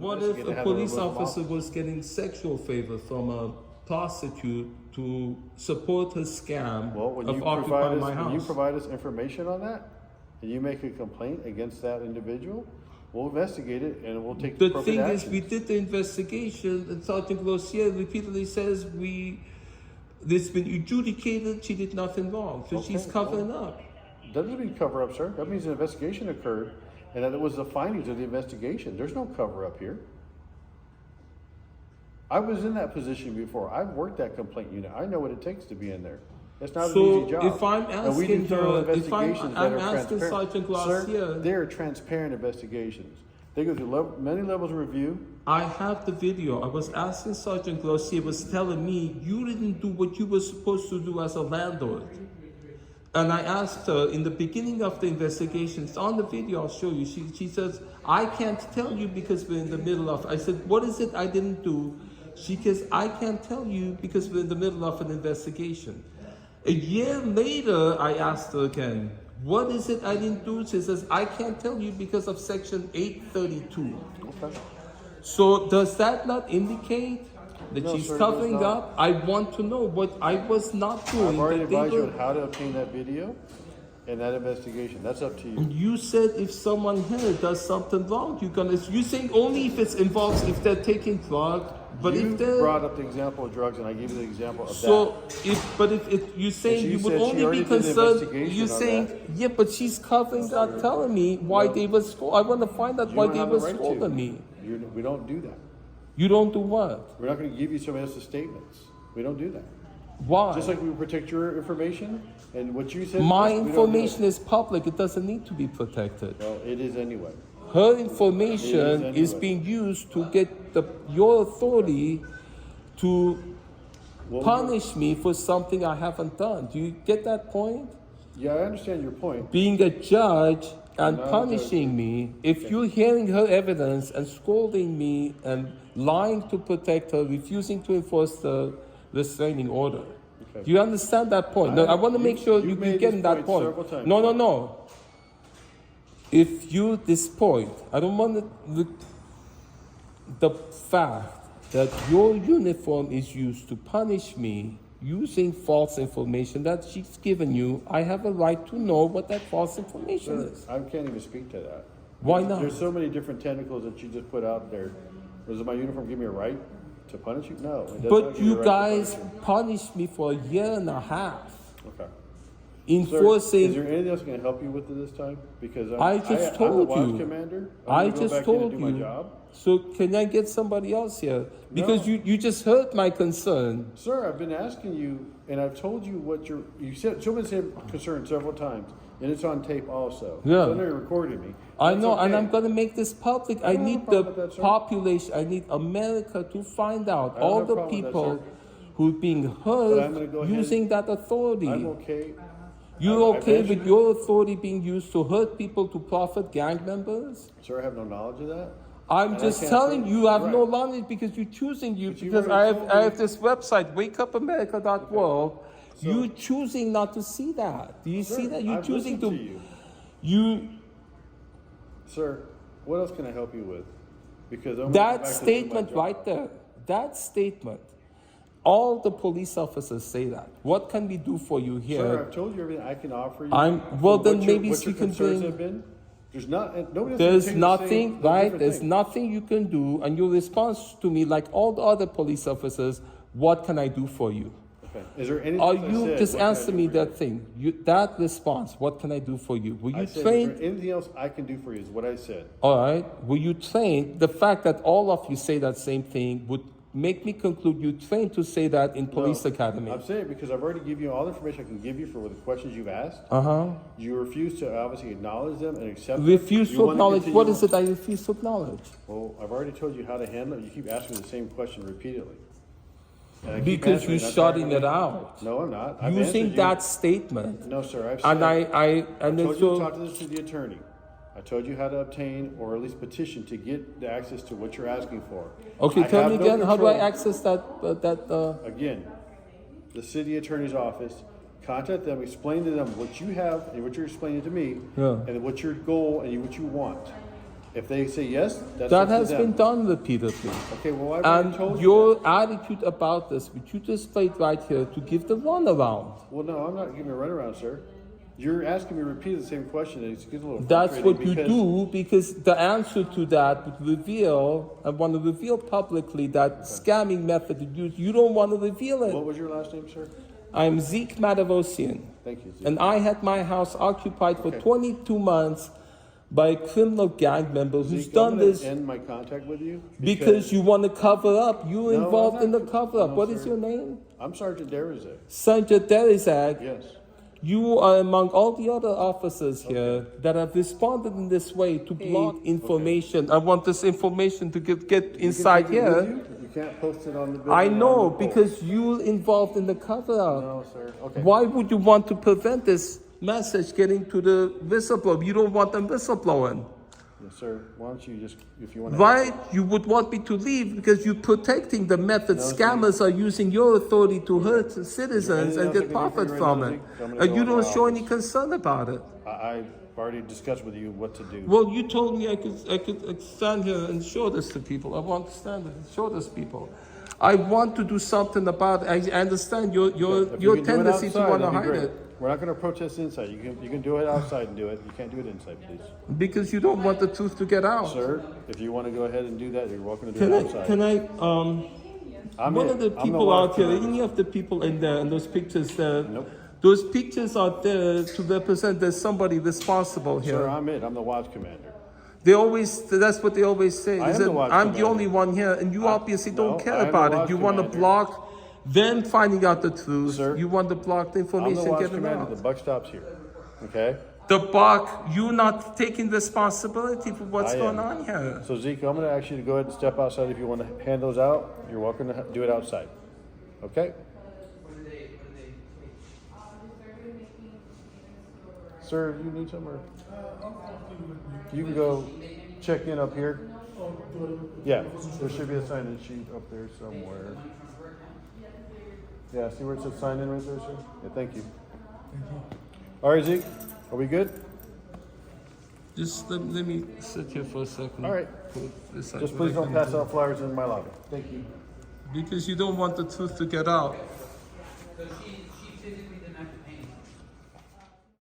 What if a police officer was getting sexual favor from a prostitute to support her scam of occupying my house? When you provide us information on that, and you make a complaint against that individual, we'll investigate it and we'll take the appropriate actions. The thing is, we did the investigation, and Sergeant Glossier repeatedly says it's been adjudicated, she did nothing wrong, so she's covering up. That doesn't mean cover up, sir. That means an investigation occurred and that it was the findings of the investigation. There's no cover up here. I was in that position before. I've worked that complaint unit. I know what it takes to be in there. It's not an easy job. If I'm asking her, if I'm asking Sergeant Glossier, sir, they're transparent investigations. They go through many levels of review. I have the video. I was asking Sergeant Glossier, was telling me you didn't do what you were supposed to do as a landlord. And I asked her in the beginning of the investigation, it's on the video, I'll show you. She says, I can't tell you because we're in the middle of, I said, what is it I didn't do? She says, I can't tell you because we're in the middle of an investigation. A year later, I asked her again, what is it I didn't do? She says, I can't tell you because of section 832. Okay. So does that not indicate that she's covering up? I want to know what I was not doing. I've already advised you on how to obtain that video and that investigation. That's up to you. You said if someone here does something wrong, you saying only if it's involved, if they're taking drugs. But you if they brought up the example of drugs, and I gave you the example of that. If you're saying you would only be concerned, you're saying, yeah, but she's covering up, telling me why they was. I want to find out why they was scolding me. We don't do that. You don't do what? We're not going to give you somebody else's statements. We don't do that. Why? Just like we protect your information and what you said. My information is public. It doesn't need to be protected. Well, it is anyway. Her information is being used to get your authority to punish me for something I haven't done. Do you get that point? Yeah, I understand your point. Being a judge and punishing me, if you're hearing her evidence and scolding me and lying to protect her, refusing to enforce the restraining order. Okay. Do you understand that point? No, I want to make sure you get that point. No. If this point, I don't want the fact that your uniform is used to punish me using false information that she's given you, I have a right to know what that false information is. I can't even speak to that. Why not? There's so many different tentacles that you just put out there. Does my uniform give me a right to punish you? No. But you guys punished me for a year and a half. Okay. Enforcing. Sir, is there anything else going to help you with it this time? Because I just told I'm the you. watch commander. I just told you. My job. So can I get somebody else here? Because you just hurt my concern. Sir, I've been asking you, and I've told you what you said. Someone said concern several times, and it's on tape also. Yeah. So I know you're recording me. I know, and I'm going to make this public. I need the population. I need America to find out all the people who've been hurt using that authority. I'm okay. You're okay with your authority being used to hurt people to profit gang members? Sir, I have no knowledge of that. I'm just telling you, I have no knowledge because you're choosing because I have this website, wakeupamerica.org. You're choosing not to see that. Do you see that? You're choosing to. Sir, what else can I help you with? Because that statement right there, that statement. All the police officers say that. What can we do for you here? Sir, I've told you everything I can offer you. Then maybe we can bring. There's nothing, right? There's nothing you can do, and your response to me, like all the other police officers, what can I do for you? Okay. Is there anything? Just answer me that thing. That response. What can I do for you? Were you trained? Is there anything else I can do for you? Is what I said. All right. Were you trained? The fact that all of you say that same thing would make me conclude you trained to say that in police academy. I'm saying it because I've already given you all the information I can give you for the questions you've asked. You refuse to obviously acknowledge them and accept them. Refuse to acknowledge? What is it I refuse to acknowledge? Well, I've already told you how to handle it. You keep asking the same question repeatedly. Because you're shutting it out. No, I'm not. Using that statement. No, sir. I've said, I told you to talk to this to the attorney. I told you how to obtain or at least petition to get the access to what you're asking for. Okay, tell me again, how do I access that? Again, the city attorney's office, contact them, explain to them what you have and what you're explaining to me, and what your goal and what you want. If they say yes, that's That up to has them. been done repeatedly. Okay, well, I've already And told you your that. attitude about this, which you displayed right here, to give the runaround. Well, no, I'm not giving a runaround, sir. You're asking me to repeat the same question, and it's getting a little That's what frustrating you do, because the answer to that would reveal, I want to reveal publicly that scamming method you use. You don't want to reveal it. What was your last name, sir? I'm Zeke Matevosian. Thank you, Zeke. And I had my house occupied for Okay. 22 months by a criminal gang member who's Zeke, done I'm gonna this end my contact with you because you want to cover up. You're No, involved I'm in the not. cover up. No, What is sir. your name? I'm Sergeant Derizek. Sergeant Derizak. Yes. You are among all the other officers here that have responded in this way to block information. I want this information to get inside You can take it with here. you. You can't post it on the building. I or on know, the pole. because you're involved in the cover-up. No, sir. Okay. Why would you want to prevent this message getting to the whistleblower? You don't want them whistleblowing. Yes, sir. Why don't you just, if you want to. Why you would want me to leave? Because you're protecting the method No, scammers are using your authority to hurt citizens anything and else I get can do for profit you right from now, it. Zeke? I'm gonna And go you in don't my show any office. concern about it. I've already discussed with you what to do. Well, you told me I could stand here and show this to people. I want to stand and show this people. I want to do something about it. I understand your If you your can do it tendency to outside, want to that'd be hide great. it We're not going to protest inside. You can do it outside and do it. You can't do it inside, please. because you don't want the truth to get out. Sir, if you want to go ahead and do that, you're welcome to do Can it I? outside. Can I? I'm One it. of the I'm people watch out here, commander. any of the people in there, in those pictures there, Nope. those pictures are there to represent there's somebody responsible here. Sir, I'm it. I'm the watch commander. They always, that's what they always say. I They am said, the watch I'm the commander. only one here, and you obviously no, don't I care am the about watch it. You want to commander. block them finding out the truth. Sir, You want to block the I'm the information watch getting commander. out. The buck stops here. Okay? The buck, you not taking responsibility for what's I going am. on here. So, Zeke, I'm going to ask you to go ahead and step outside. If you want to hand those out, you're welcome to do it outside. Okay? Sir, you need some, or you can go check in up here. Yeah, there should be a sign-in sheet up there somewhere. Yeah, see where it says sign in right there, sir? Yeah, thank you. All right, Zeke, are we good? Just let me sit here for a second. All right. Put this Just up. please don't pass out flyers in my lobby. Thank you. Because you don't want the truth to get out.